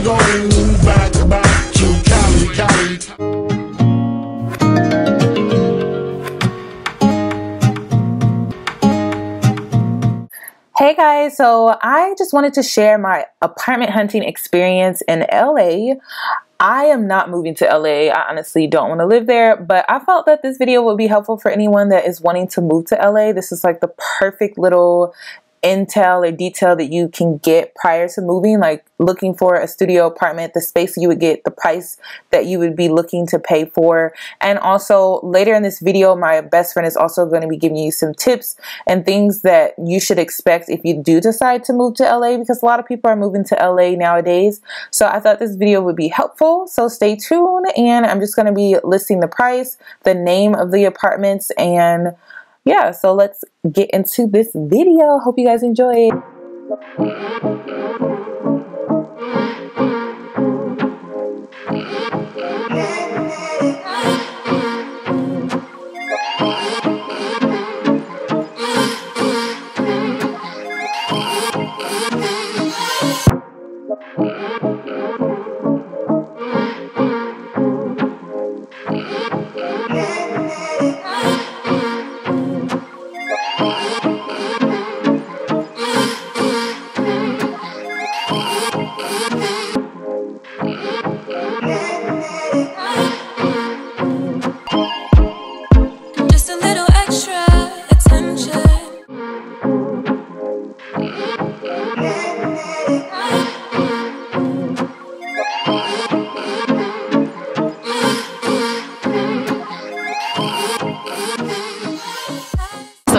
going back to Cali. Hey guys, so I just wanted to share my apartment hunting experience in LA. I am not moving to LA. I honestly don't want to live there, but I felt that this video would be helpful for anyone that is wanting to move to LA. This is like the perfect little intel or detail that you can get prior to moving, like looking for a studio apartment, the space you would get, the price that you would be looking to pay for. And also later in this video, my best friend is also going to be giving you some tips and things that you should expect if you do decide to move to LA, because a lot of people are moving to LA nowadays. So I thought this video would be helpful. So stay tuned, and I'm just going to be listing the price, the name of the apartments, and yeah, so let's get into this video. Hope you guys enjoy it.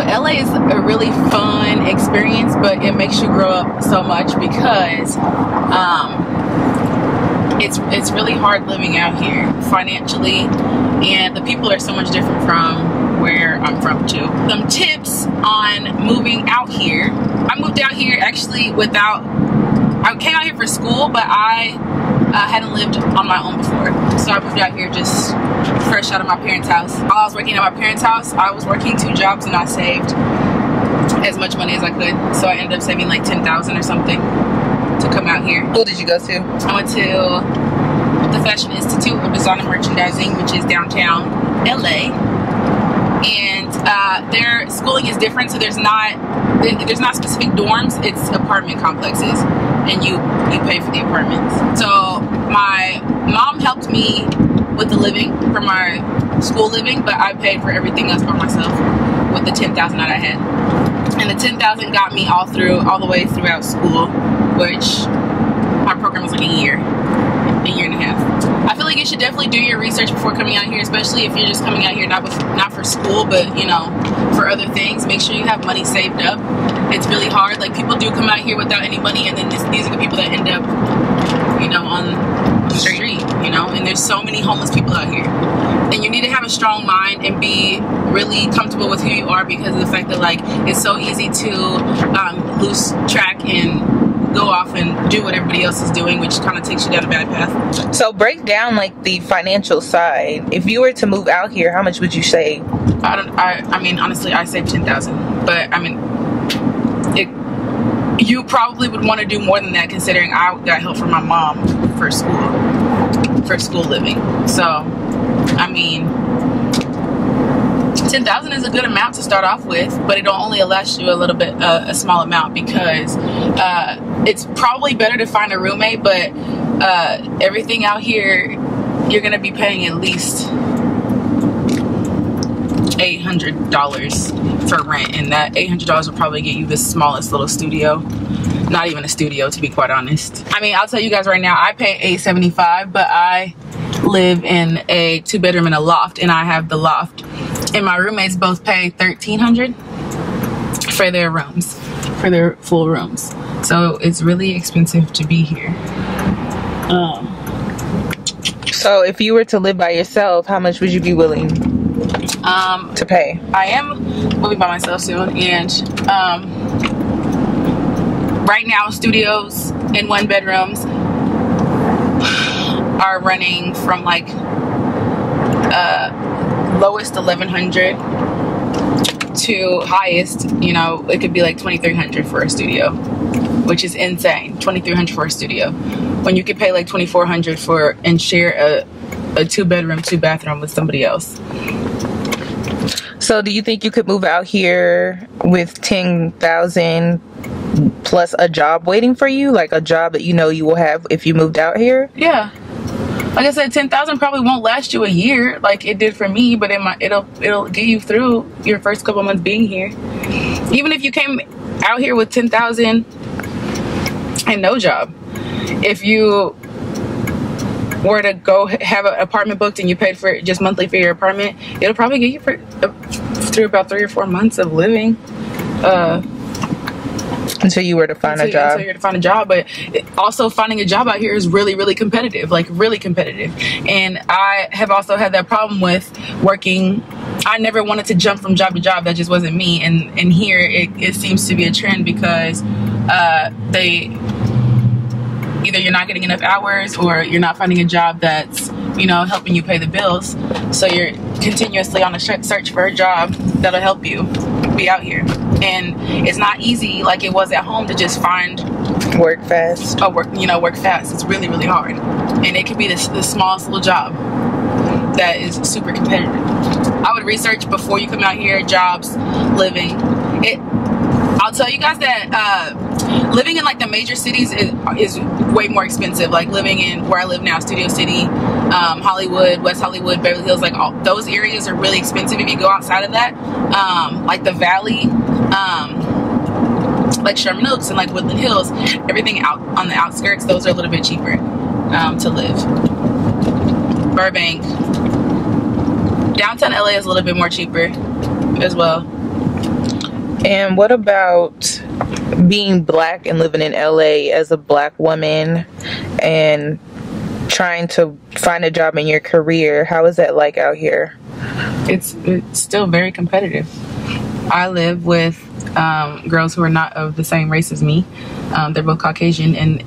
LA is a really fun experience, but it makes you grow up so much because it's really hard living out here financially, and the people are so much different from where I'm from too. Some tips on moving out here. I moved out here actually I came out here for school, but I hadn't lived on my own before. So I moved out here just fresh out of my parents' house. While I was working at my parents' house, I was working 2 jobs and I saved as much money as I could. So I ended up saving like $10,000 or something to come out here. Who did you go to? I went to the Fashion Institute of Design and Merchandising, which is downtown LA. And their schooling is different, so there's not specific dorms, it's apartment complexes, and you pay for the apartments. So my mom helped me with the living for my school living, but I paid for everything else by myself with the $10,000 that I had. And the $10,000 got me all the way throughout school, which my program was like a year and a half. I feel like you should definitely do your research before coming out here, especially if you're just coming out here not for school, but you know, for other things. Make sure you have money saved up. It's really hard. Like, people do come out here without any money, and then these are the people that end up, you know, on the street, you know. And there's so many homeless people out here, and you need to have a strong mind and be really comfortable with who you are, because of the fact that, like, it's so easy to lose track and go off and do what everybody else is doing, which kind of takes you down a bad path. So break down like the financial side. If you were to move out here, how much would you save? I mean, honestly, I saved $10,000, but I mean, you probably would want to do more than that, considering I got help from my mom for school living. So I mean, $10,000 is a good amount to start off with, but it'll only last you a little bit, a small amount, because it's probably better to find a roommate, but everything out here, you're gonna be paying at least $800 for rent, and that $800 will probably get you the smallest little studio. Not even a studio, to be quite honest. I mean, I'll tell you guys right now, I pay $875, but I live in a 2-bedroom and a loft, and I have the loft, and my roommates both pay $1,300 for their rooms, for their full rooms. So it's really expensive to be here. So if you were to live by yourself, how much would you be willing to pay? I am living by myself soon, and right now studios in 1-bedrooms are running from like lowest $1,100 to highest, you know, it could be like $2,300 for a studio, which is insane. $2,300 for a studio. when you could pay like $2,400 for and share a 2-bedroom, 2-bathroom with somebody else. So do you think you could move out here with 10,000 plus a job waiting for you, like a job that you know you will have if you moved out here? Yeah, like I said, 10,000 probably won't last you a year like it did for me, but it'll get you through your first couple months being here. Even if you came out here with 10,000 and no job, if you were to go have an apartment booked and you paid for it just monthly for your apartment, it'll probably get you through about 3 or 4 months of living. Until you were to find a job. Until you were to find a job. But also finding a job out here is really, really competitive, like really competitive. And I have also had that problem with working. I never wanted to jump from job to job. That just wasn't me. And here it seems to be a trend because either you're not getting enough hours or you're not finding a job that's, you know, helping you pay the bills. So you're continuously on a search for a job that'll help you be out here. And it's not easy like it was at home to just find work fast. Work fast. It's really, really hard. And it could be the smallest little job that is super competitive. I would research before you come out here, jobs, living. I'll tell you guys that living in like the major cities is way more expensive. Like living in where I live now, Studio City, Hollywood, West Hollywood, Beverly Hills, like all those areas are really expensive. If you go outside of that, like the Valley, like Sherman Oaks and like Woodland Hills, everything out on the outskirts, those are a little bit cheaper to live. Burbank, downtown LA is a little bit more cheaper as well. And what about being black and living in LA as a black woman and trying to find a job in your career? How is that like out here? It's still very competitive. I live with girls who are not of the same race as me. They're both Caucasian, and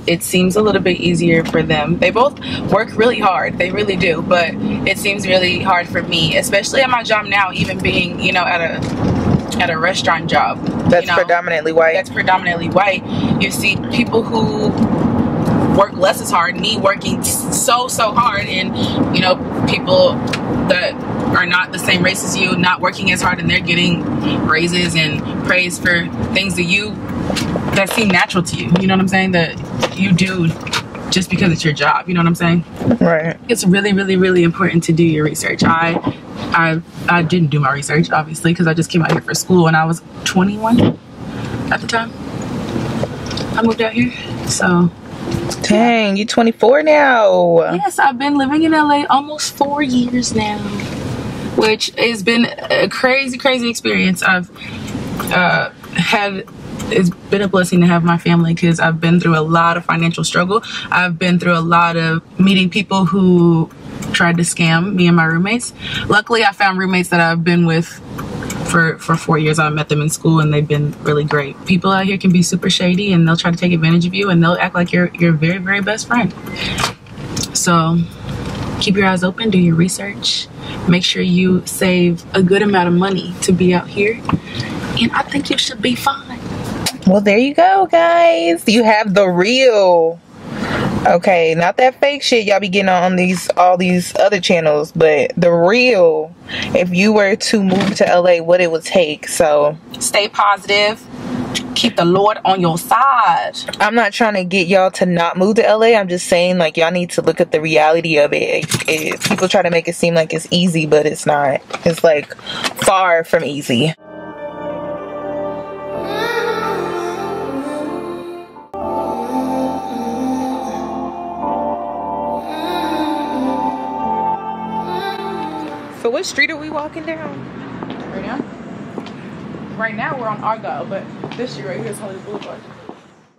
it seems a little bit easier for them. They both work really hard. They really do, but it seems really hard for me, especially at my job now, even being, you know, at a restaurant job. That's, you know, predominantly white. That's predominantly white. You see people who work less as hard, me working so hard, and, you know, people that are not the same race as you not working as hard, and they're getting raises and praise for things that seem natural to you. You know what I'm saying? That you do just because it's your job. You know what I'm saying? Right. It's really, really, really important to do your research. I didn't do my research, obviously, because I just came out here for school and I was 21 at the time I moved out here. So dang, you 24 now. Yes, I've been living in LA almost 4 years now, which has been a crazy experience. It's been a blessing to have my family, because I've been through a lot of financial struggle. I've been through a lot of meeting people who tried to scam me and my roommates. Luckily, I found roommates that I've been with for 4 years. I met them in school, and they've been really great. People out here can be super shady, and they'll try to take advantage of you, and they'll act like you're very, very best friend. So keep your eyes open, do your research, make sure you save a good amount of money to be out here, and I think you should be fine. Well, there you go, guys. You have the real. Okay, not that fake shit y'all be getting on all these other channels, but the real. If you were to move to LA, what it would take. So stay positive. Keep the Lord on your side. I'm not trying to get y'all to not move to LA. I'm just saying, like, y'all need to look at the reality of it. People try to make it seem like it's easy, but it's not. It's like far from easy. So what street are we walking down? Right now we're on Argyle, but this street right here is Hollywood Boulevard.